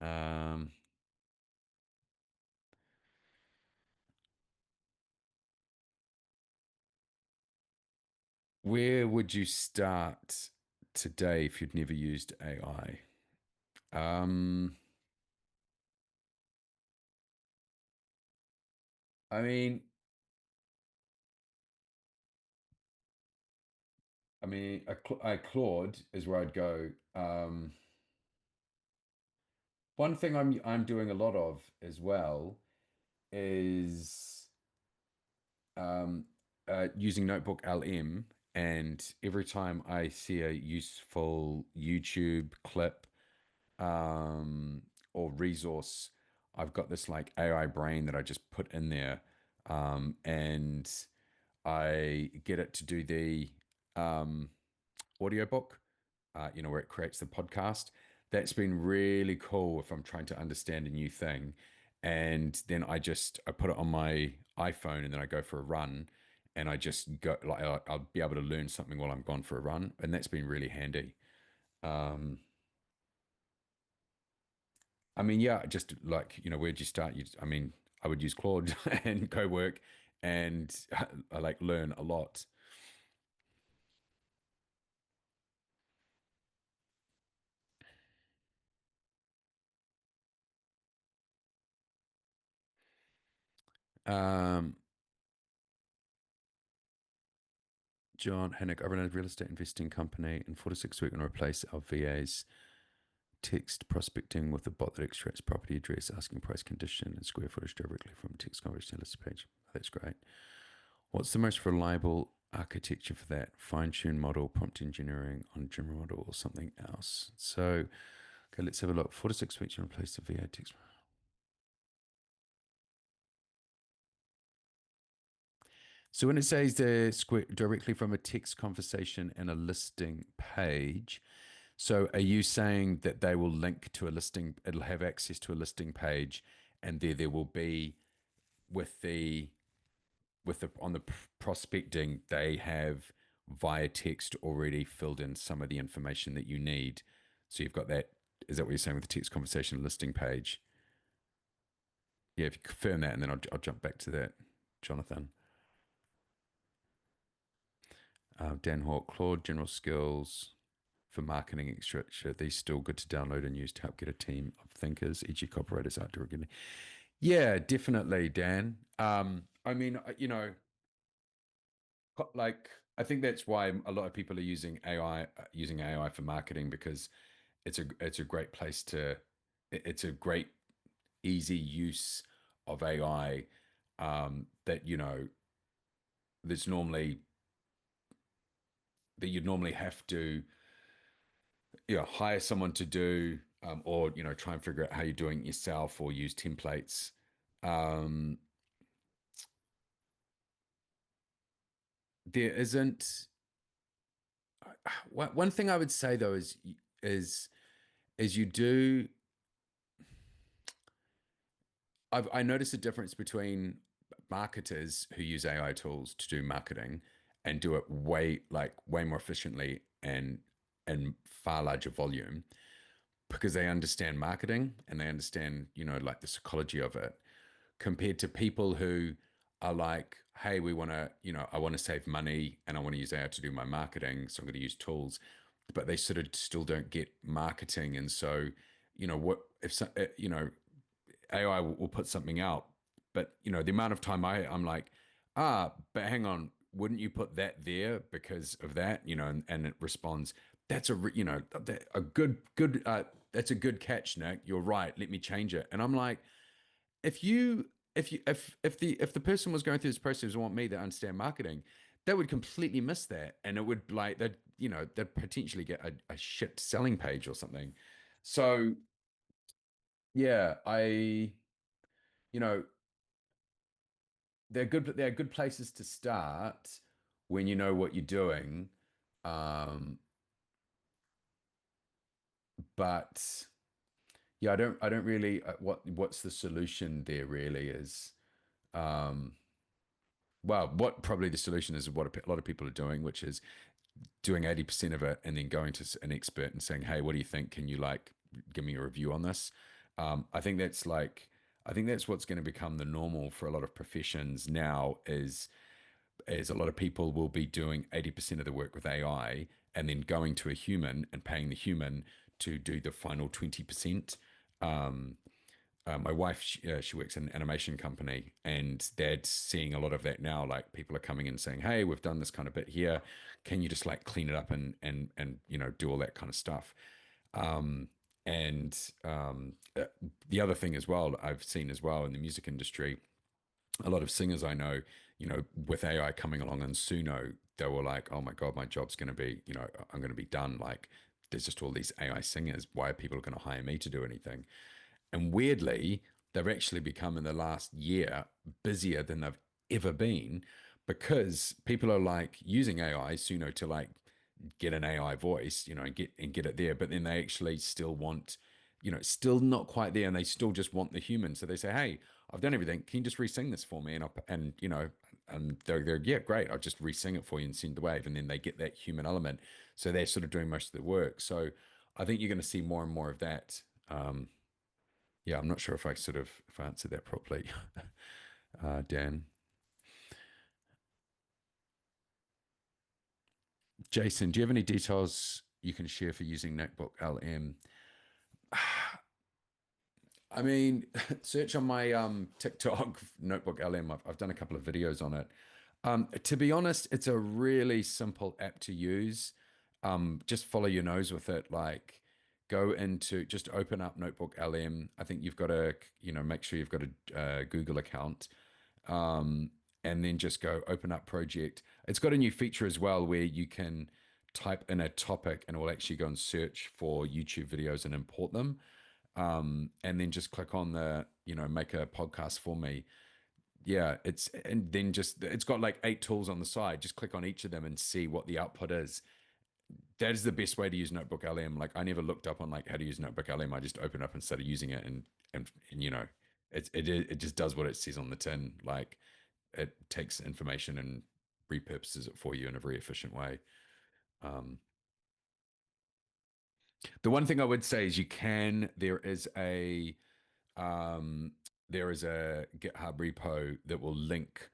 Um, where would you start today if you'd never used AI? Um, I mean, a Claude is where I'd go. One thing I'm doing a lot of as well is um, using Notebook LM, and every time I see a useful YouTube clip um, or resource, I've got this like AI brain that I just put in there, and I get it to do the um, audiobook, where it creates the podcast. That's been really cool if I'm trying to understand a new thing. And then I put it on my iPhone and then I go for a run and I just go like I'll be able to learn something while I'm gone for a run. And that's been really handy. Um, I mean, yeah, just like, where'd you start? I would use Claude and co-work and I like learn a lot. Um, John Hennick, I run a real estate investing company. In 4 to 6 weeks, we're going to replace our VA's text prospecting with a bot that extracts property address, asking price, condition, and square footage directly from text conversation list page. That's great. What's the most reliable architecture for that? Fine tune model, prompt engineering on general model, or something else? So, okay, let's have a look. 4 to 6 weeks, you replace the VA text. So when it says the square directly from a text conversation and a listing page, so are you saying that they will link to a listing, it'll have access to a listing page, and there will be with the on the prospecting, they have via text already filled in some of the information that you need. So you've got that. Is that what you're saying with the text conversation listing page? Yeah, if you confirm that, and then I'll jump back to that, Jonathan. Dan Hawk, Claude, general skills for marketing, etc. These still good to download and use to help get a team of thinkers, e.g., copywriters, art directly. Yeah, definitely, Dan. Like I think that's why a lot of people are using AI for marketing because it's a great place to it's a great easy use of AI that there's normally that you'd normally have to hire someone to do or try and figure out how you're doing it yourself or use templates. Um, there isn't one thing I would say though is is you do I notice a difference between marketers who use AI tools to do marketing and do it way more efficiently and in far larger volume because they understand marketing and they understand like the psychology of it compared to people who are like, hey, we want to, you know, I want to save money and I want to use AI to do my marketing. So I'm going to use tools, but they sort of still don't get marketing. And so, you know, what if, you know, AI will put something out, but you know, the amount of time I'm like, but hang on, wouldn't you put that there because of that, you know, and it responds, that's a, you know, a good, that's a good catch, Nick. You're right. Let me change it. And I'm like, if you if the person was going through this process and want me to understand marketing, they would completely miss that, and it would like that, you know, they'd potentially get a shit selling page or something. So yeah, you know, they're good places to start when you know what you're doing. Um, but yeah, I don't really what's the solution there really is. Um, well, what probably the solution is what a lot of people are doing, which is doing 80% of it and then going to an expert and saying, hey, what do you think? Can you like give me a review on this? I think that's like, I think that's what's going to become the normal for a lot of professions now is a lot of people will be doing 80% of the work with AI and then going to a human and paying the human to do the final 20%. Um, my wife, she works in an animation company, and that's seeing a lot of that now. Like people are coming in saying, "Hey, we've done this kind of bit here. Can you just like clean it up and you know do all that kind of stuff?" Um, and the other thing as well, I've seen as well in the music industry, a lot of singers I know, you know, with AI coming along and Suno, they were like, "Oh my God, my job's going to be, you know, I'm going to be done." Like, there's just all these AI singers. Why are people going to hire me to do anything? And weirdly, they've actually become in the last year busier than they've ever been because people are like using AI, Suno, to like get an AI voice, you know, and get it there. But then they actually still want, you know, still not quite there, and they still just want the human. So they say, "Hey, I've done everything. Can you just re-sing this for me?" And you know, and they're yeah, great. I'll just re-sing it for you and send the wave, and then they get that human element. So they're sort of doing most of the work. So I think you're going to see more and more of that. Yeah, I'm not sure if I sort of if I answered that properly, Dan. Jason, do you have any details you can share for using Notebook LM? I mean, search on my TikTok Notebook LM. I've done a couple of videos on it. To be honest, it's a really simple app to use. Just follow your nose with it. Like, go into just open up Notebook LM. I think you've got to, you know, make sure you've got a Google account, um, and then just go open up project. It's got a new feature as well where you can type in a topic and it will actually go and search for YouTube videos and import them. And then just click on the, you know, make a podcast for me. Yeah, it's and then just it's got like 8 tools on the side. Just click on each of them and see what the output is. That is the best way to use Notebook LM. Like I never looked up on like how to use Notebook LM. I just opened up and started using it, and you know, it just does what it says on the tin. Like it takes information and repurposes it for you in a very efficient way. Um, the one thing I would say is you can um, there is a GitHub repo that will link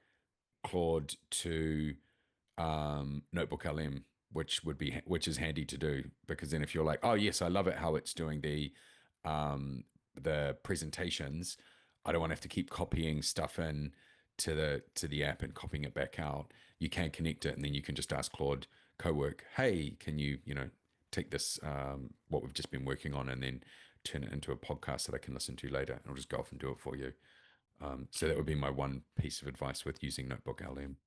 Claude to Notebook LM, which is handy to do because then if you're like, oh yes, I love it how it's doing the presentations, I don't want to have to keep copying stuff in to the app and copying it back out. You can connect it, and then you can just ask Claude Cowork, hey, can you know take this what we've just been working on and then turn it into a podcast that I can listen to later, and I'll just go off and do it for you. So that would be my one piece of advice with using Notebook LM.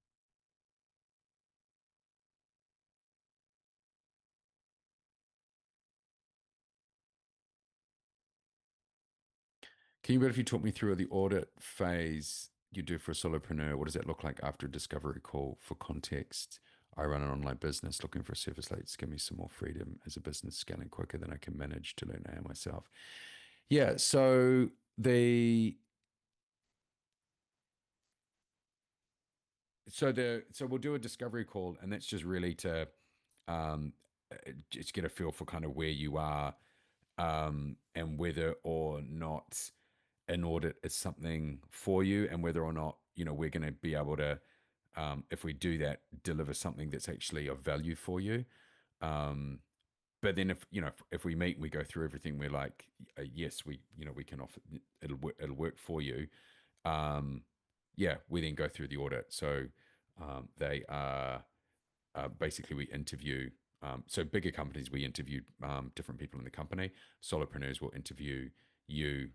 Can you briefly talk me through the audit phase you do for a solopreneur? What does that look like after a discovery call? For context, I run an online business looking for a service like to give me some more freedom as a business scaling quicker than I can manage to learn AI myself. Yeah, so we'll do a discovery call, and that's just really to um, just get a feel for kind of where you are and whether or not an audit is something for you and whether or not, we're going to be able to, if we do that, deliver something that's actually of value for you. Um, but then if we meet and we go through everything, we're like, yes, we can offer, it'll work for you. Um, yeah, we then go through the audit. So they are basically we interview. So bigger companies, we interview different people in the company. Solopreneurs will interview you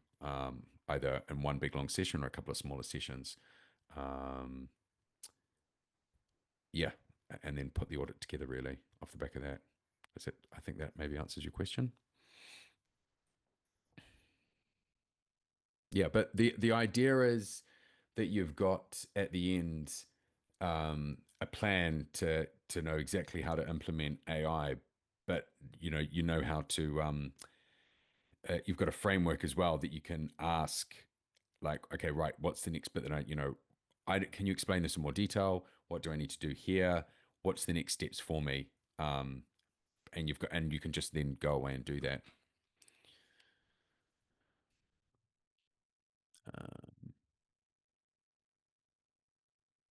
either in one big long session or a couple of smaller sessions. Um, yeah, and then put the audit together really off the back of that. That's it. I think that maybe answers your question. Yeah, but the idea is that you've got at the end a plan to know exactly how to implement AI, but you know how to you've got a framework as well that you can ask, like, okay, right, what's the next bit that I can you explain this in more detail? What do I need to do here? What's the next steps for me? Um, and you can just then go away and do that. Uh,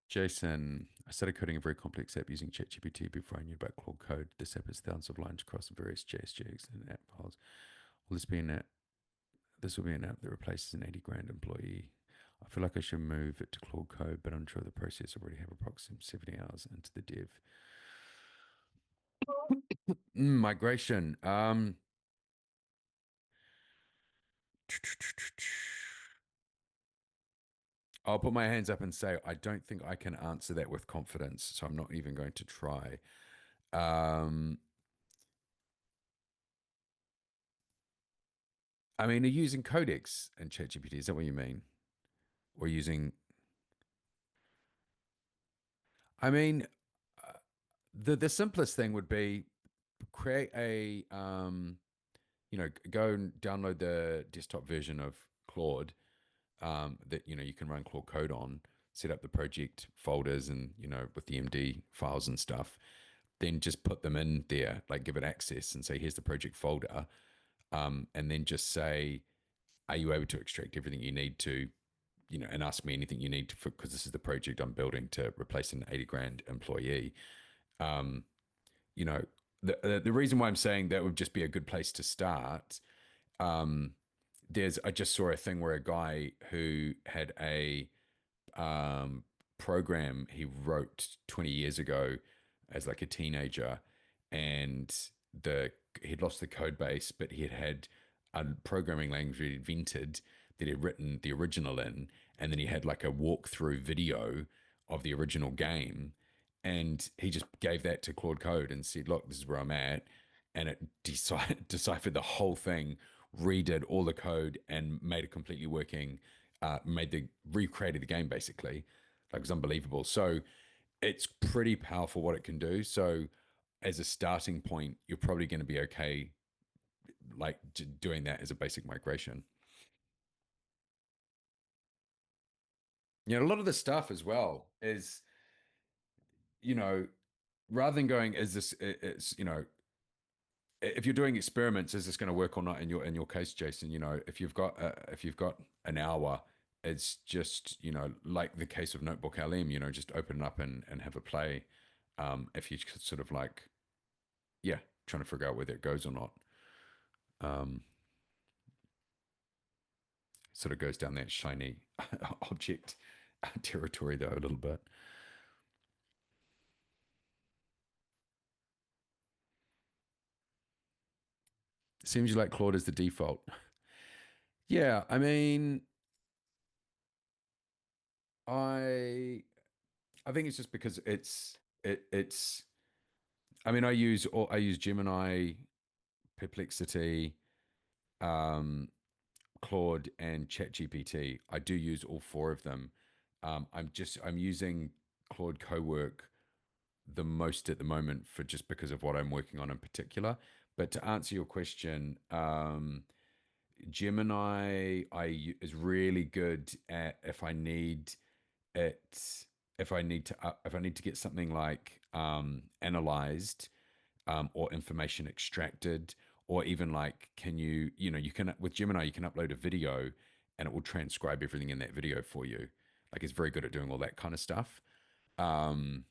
Jason, I started coding a very complex app using ChatGPT before I knew about Claude Code. This app has thousands of lines across various JSJs and app files. Will this be an app? This will be an app that replaces an 80 grand employee. I feel like I should move it to Claude Code, but I'm sure the process already have approximately 70 hours into the dev. Migration. I'll put my hands up and say I don't think I can answer that with confidence, so I'm not even going to try. Um, I mean, are you using Codex and ChatGPT? Is that what you mean? Or using? I mean, uh, the simplest thing would be create a go and download the desktop version of Claude that you can run Claude Code on, set up the project folders and with the MD files and stuff, then just put them in there, like give it access and say, here's the project folder, and then just say, are you able to extract everything you need to, and ask me anything you need to, because this is the project I'm building to replace an 80 grand employee. Um, you know, the reason why I'm saying that would just be a good place to start. Um, I just saw a thing where a guy who had a program he wrote 20 years ago as like a teenager, and the he'd lost the code base, but he had a programming language he invented that he'd written the original in, and then he had like a walkthrough video of the original game, and he just gave that to Claude Code and said, "Look, this is where I'm at," and it deciphered the whole thing, redid all the code, and made it completely working. Recreated the game basically, like it was unbelievable. So it's pretty powerful what it can do. So as a starting point, you're probably going to be okay, like doing that as a basic migration. A lot of the stuff as well is, you know, rather than going, is this, it's, if you're doing experiments, is this going to work or not in your case, Jason? If you've got an hour, it's just like the case of Notebook LM. Just open it up and have a play. If you sort of like, yeah, trying to figure out whether it goes or not. Um, Sort of goes down that shiny object territory though a little bit. Seems like Claude is the default. Yeah, I mean, I I think it's just because it's. I mean, I use Gemini, Perplexity, um, Claude, and ChatGPT. I do use all four of them. I'm using Claude Cowork the most at the moment for just because of what I'm working on in particular. But to answer your question, Gemini is really good at it if I need to get something like analyzed, or information extracted, or even like, can you can with Gemini you can upload a video and it will transcribe everything in that video for you. Like it's very good at doing all that kind of stuff. Um,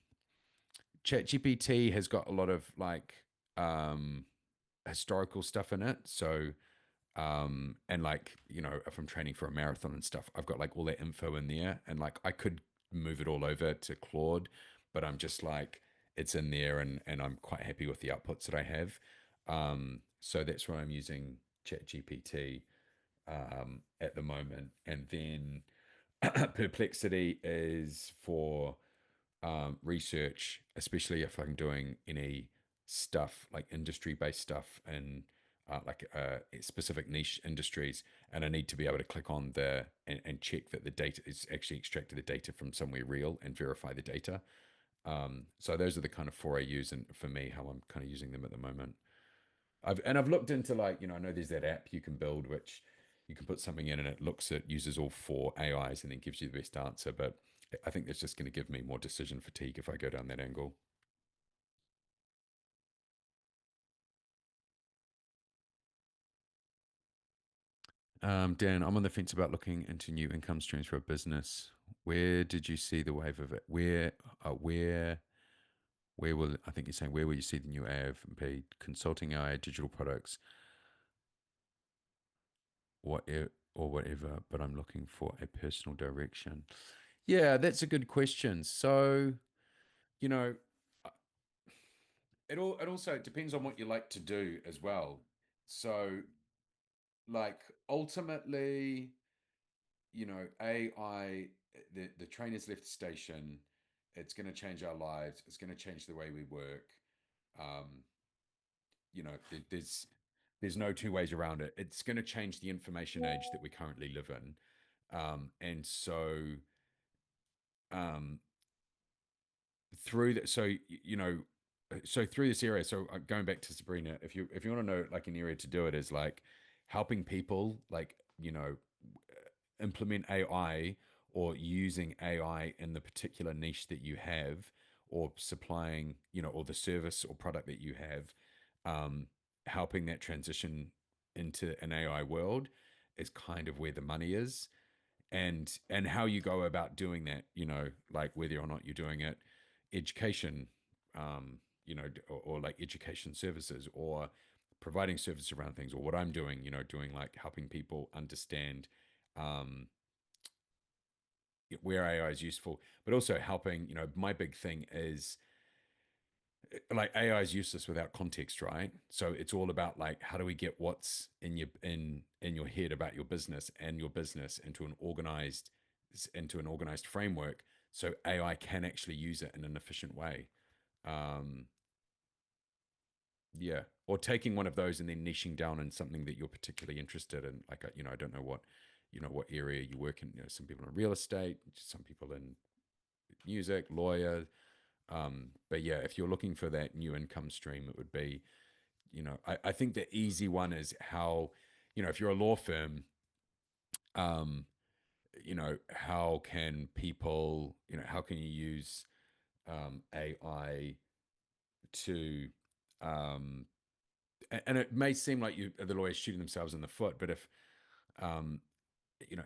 ChatGPT has got a lot of like um, historical stuff in it. So and like, if I'm training for a marathon and stuff, I've got like all that info in there, and like I could move it all over to Claude, but I'm just like it's in there, and I'm quite happy with the outputs that I have. So that's why I'm using ChatGPT at the moment. And then Perplexity is for research, especially if I'm doing any stuff like industry based stuff and specific niche industries, and I need to be able to click on and check that the data is actually extracted the data from somewhere real and verify the data. So those are the kind of four I use, and for me, how I'm kind of using them at the moment. I've looked into like, I know there's that app you can build which you can put something in and it uses all four AIs and then gives you the best answer. But I think that's just going to give me more decision fatigue if I go down that angle. Dan, I'm on the fence about looking into new income streams for a business. Where did you see the wave of it? Where will I think you're saying where will you see the new AFP consulting AI, digital products, what or whatever? But I'm looking for a personal direction. Yeah, that's a good question. So, you know, uh, it also depends on what you like to do as well. So, like ultimately, AI, the train has left the station. It's going to change our lives. It's going to change the way we work. Um, there's no two ways around it. It's going to change the information age that we currently live in. And so um, through that, so so through this area. So going back to Sabrina, if you want to know like an area to do it is like helping people, like implement AI or using AI in the particular niche that you have, or supplying, or the service or product that you have, helping that transition into an AI world is kind of where the money is. And how you go about doing that, like whether or not you're doing it, education, or like education services, or providing service around things, or what I'm doing, doing like helping people understand um, where AI is useful, but also helping, my big thing is like AI is useless without context, right? So it's all about like how do we get what's in your head about your business and your business into an organized framework, so AI can actually use it in an efficient way. Um, yeah, or taking one of those and then niching down in something that you're particularly interested in. Like, I don't know what area you work in. Some people in real estate, some people in music, lawyer. But yeah, if you're looking for that new income stream, it would be, I think the easy one is how, if you're a law firm, um, how can people, how can you use AI to, um, and it may seem like the lawyers shooting themselves in the foot, but if, um,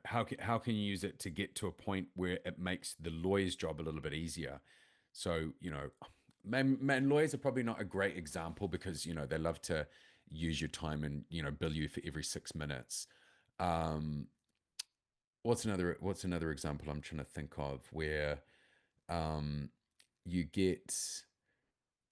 how can you use it to get to a point where it makes the lawyer's job a little bit easier? So, man, lawyers are probably not a great example because, they love to use your time and, bill you for every 6 minutes. Um, what's another example I'm trying to think of where um, you get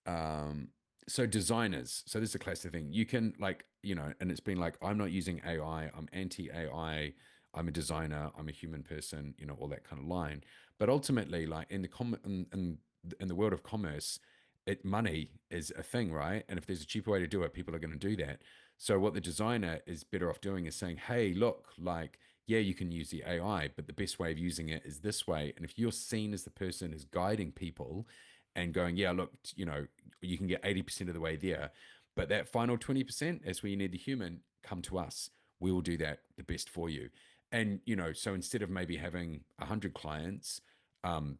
um, so designers. So this is a classic thing. You can like, and it's been like, I'm not using AI. I'm anti AI. I'm a designer. I'm a human person. All that kind of line. But ultimately, like in the world of commerce, money is a thing, right? And if there's a cheaper way to do it, people are going to do that. So what the designer is better off doing is saying, hey, look, like, yeah, you can use the AI, but the best way of using it is this way. And if you're seen as the person who's guiding people and going, yeah, look, you can get 80% of the way there. But that final 20% is where you need the human, come to us. We will do that the best for you. And, so instead of maybe having 100 clients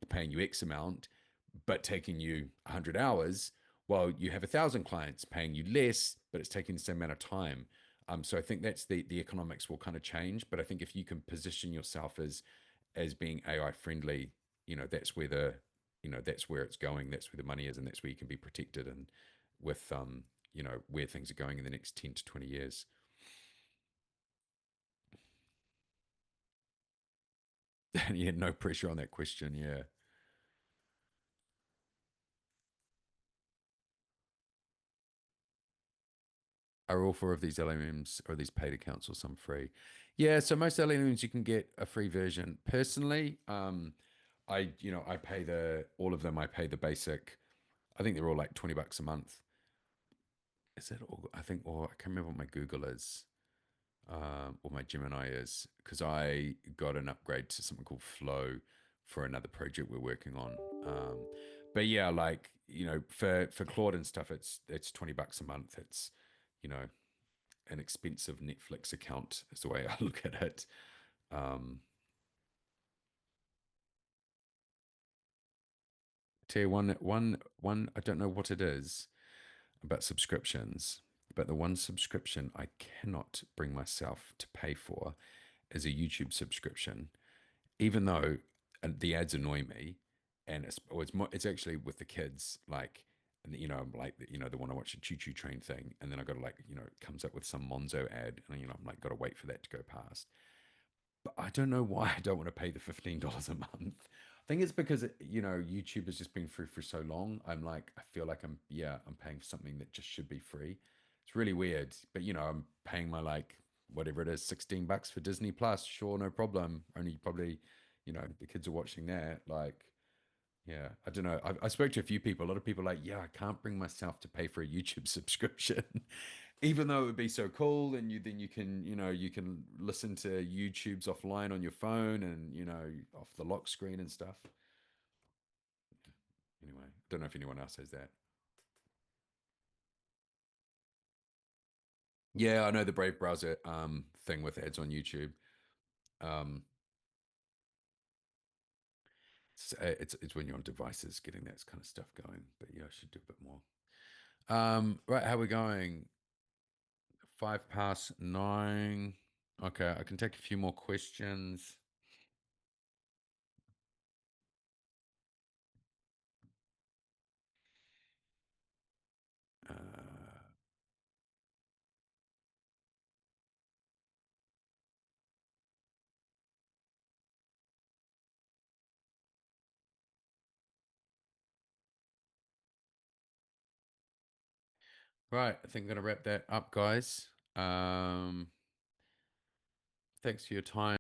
paying you X amount, but taking you 100 hours, well, you have 1,000 clients paying you less, but it's taking the same amount of time. So I think that's the economics will kind of change. But I think if you can position yourself as being AI friendly, that's where that's where it's going. That's where the money is, and that's where you can be protected and with where things are going in the next 10 to 20 years. Yeah, no pressure on that question. Yeah. Are all four of these LLMs or these paid accounts or some free? Yeah, so most LLMs you can get a free version. Personally, I pay the all of them. I pay the basic. I think they're all like $20 a month. Is that all? I think, or I can't remember what my Google is, or my Gemini is, because I got an upgrade to something called Flow for another project we're working on. Um, but yeah, like for Claude and stuff, it's $20 a month. It's you know an expensive Netflix account is the way I look at it. Um, tell you one. I don't know what it is about subscriptions, but the one subscription I cannot bring myself to pay for is a YouTube subscription, even though the ads annoy me, and it's actually with the kids, like, and I'm like, they want to watch a choo choo train thing, and then I got to, like, it comes up with some Monzo ad, and I'm like, got to wait for that to go past. But I don't know why I don't want to pay the $15 a month. I think it's because YouTube has just been free for so long. I'm like, I feel like I'm paying for something that just should be free. It's really weird, but I'm paying my, like, whatever it is, $16 for Disney Plus. Sure, no problem. Only probably, the kids are watching that. Like, yeah, I don't know. I spoke to a few people. A lot of people are like, yeah, I can't bring myself to pay for a YouTube subscription, even though it would be so cool. And you can you can listen to YouTube's offline on your phone and off the lock screen and stuff. Anyway, don't know if anyone else has that. Yeah, I know the Brave browser thing with ads on YouTube. Um, it's when you're on devices getting that kind of stuff going. But yeah, I should do a bit more. Right, how we going? 5 past 9. Okay, I can take a few more questions. Uh, right, I think I'm gonna wrap that up, guys. Thanks for your time.